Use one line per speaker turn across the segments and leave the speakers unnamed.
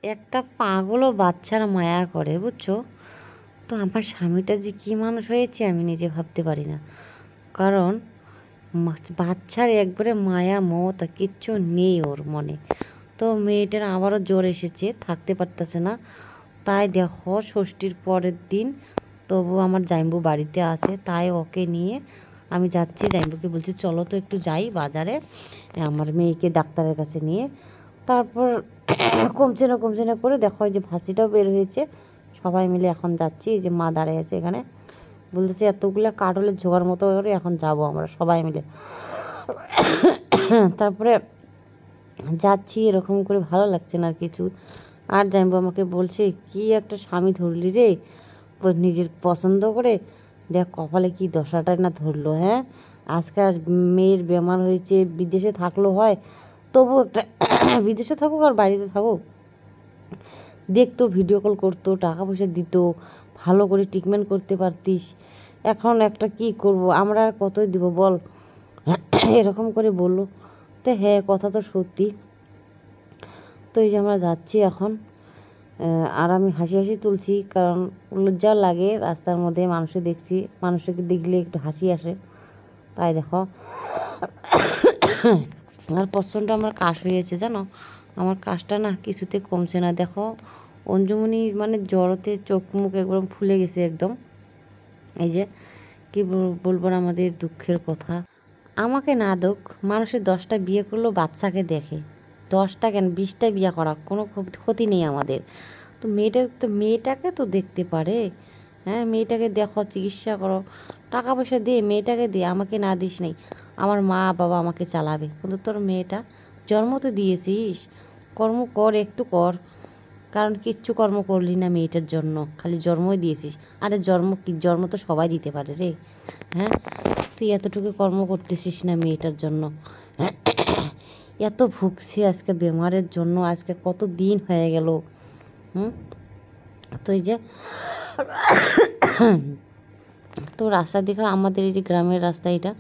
একটা পাগলও বাচ্চার মায়া করে, বুঝছো? তো আমার স্বামীটা যে কী মানুষ হয়েছে আমি নিজে ভাবতে পারি না। কারণ বাচ্চার একবারে মায়া মমতা কিচ্ছু নেই ওর মনে। তো মেয়েটার আবারও জ্বর এসেছে, থাকতে পারতেছে না। তাই দেখো ষষ্ঠীর পরের দিন তবু আমার জাইম্বু বাড়িতে আছে, তাই ওকে নিয়ে আমি যাচ্ছি। জাইম্বুকে বলছি চলো তো একটু যাই বাজারে, আমার মেয়েকে ডাক্তারের কাছে নিয়ে। তারপর কমছে না করে দেখো যে ভাসিটাও বের হয়েছে। সবাই মিলে এখন যাচ্ছি। এই যে মা দাঁড়িয়ে আছে এখানে, বলতেছে এতগুলো কাঠলের জোগাড় মতো করে এখন যাব আমরা সবাই মিলে। তারপরে যাচ্ছি, এরকম করে ভালো লাগছে না আর কিছু। আর জানবো আমাকে বলছে কি একটা স্বামী ধরলি রে, নিজের পছন্দ করে। দেখ কপালে কি দশাটা না ধরলো। হ্যাঁ, আজকাল মেয়ের বেমার হয়েছে, বিদেশে থাকলো হয়, তবু একটা বিদেশে থাকুক আর বাড়িতে থাকুক, দেখতো, ভিডিও কল করতো, টাকা পয়সা দিত, ভালো করে ট্রিটমেন্ট করতে পারতিস। এখন একটা কি করব, আমরা আর কতই দিব বল। এরকম করে বললো। তো হ্যাঁ, কথা তো সত্যি। তো এই যে আমরা যাচ্ছি এখন, আর আমি হাসি হাসি তুলছি, কারণ লজ্জা লাগে রাস্তার মধ্যে মানুষে দেখছি, মানুষকে দেখলে একটু হাসি আসে, তাই দেখো। আর প্রচণ্ড আমার কাশ হয়েছে জানো, আমার কাশটা না কিছুতে কমছে না। দেখো অঞ্জুমণি মানে জ্বরতে চোখ মুখ একদম ফুলে গেছে একদম। এই যে কি বলবো না, আমাদের দুঃখের কথা। আমাকে না দোক, মানুষের 10টা বিয়ে করলেও বাচ্চাকে দেখে, 10টা কেন 20টা বিয়ে করা কোনো ক্ষতি নেই আমাদের। তো মেয়েটাকে তো দেখতে পারে। হ্যাঁ, মেয়েটাকে দেখো, চিকিৎসা করো, টাকা পয়সা দিয়ে মেয়েটাকে দিয়ে, আমাকে না দিস নাই। আমার মা বাবা আমাকে চালাবে, কিন্তু তোর মেয়েটা জন্ম তো দিয়েছিস, কর্ম কর, একটু কর। কারণ কিচ্ছু কর্ম করলি না মেয়েটার জন্য, খালি জন্মই দিয়েছিস। আরে জন্ম তো সবাই দিতে পারে রে। হ্যাঁ, তুই এতটুকু কর্ম করতেছিস না মেয়েটার জন্য। এত ভুগছি আজকে বেমারের জন্য, আজকে কত দিন হয়ে গেল। হুম, তো এই যে তো রাস্তা দেখো, আমাদের এই যে গ্রামের রাস্তা, এটা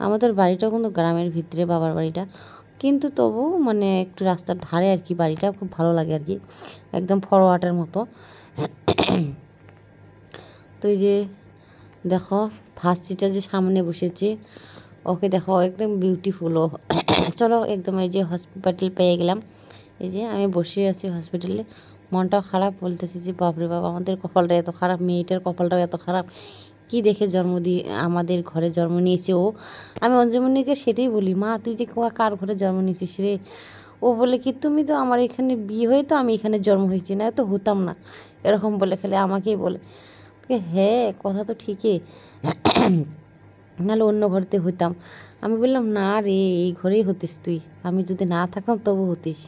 আমাদের বাড়িটাও কিন্তু গ্রামের ভিতরে, বাবার বাড়িটা, কিন্তু তবু মানে একটু রাস্তার ধারে আর কি বাড়িটা, খুব ভালো লাগে আর কি, একদম ফরওয়ার্ডের মতো। তো এই যে দেখো ভাসিটা যে সামনে বসেছে, ওকে দেখো একদম বিউটিফুল ও। চলো একদম, এই যে হসপিটাল পেয়ে গেলাম। এই যে আমি বসে আছি হসপিটালে, মনটাও খারাপ, বলতেছি যে বাপরে বাবা, আমাদের কপালটা এত খারাপ, মেয়েটার কপালটাও এত খারাপ। কি দেখে জন্ম দিয়ে আমাদের ঘরে জন্ম নিয়েছে ও। আমি অঞ্জুমণিকে সেটাই বলি, মা তুই যে কার ঘরে জন্ম নিয়েছিস রে? ও বলে কি, তুমি তো আমার এখানে বিয়ে হয়ে তো আমি এখানে জন্ম হয়েছি, না তো হতাম না। এরকম বলে খেলে আমাকেই বলে। হ্যাঁ, কথা তো ঠিকই, নাহলে অন্য ঘরেতে হইতাম। আমি বললাম না রে, এই ঘরেই হতিস তুই, আমি যদি না থাকতাম তবু হতিস।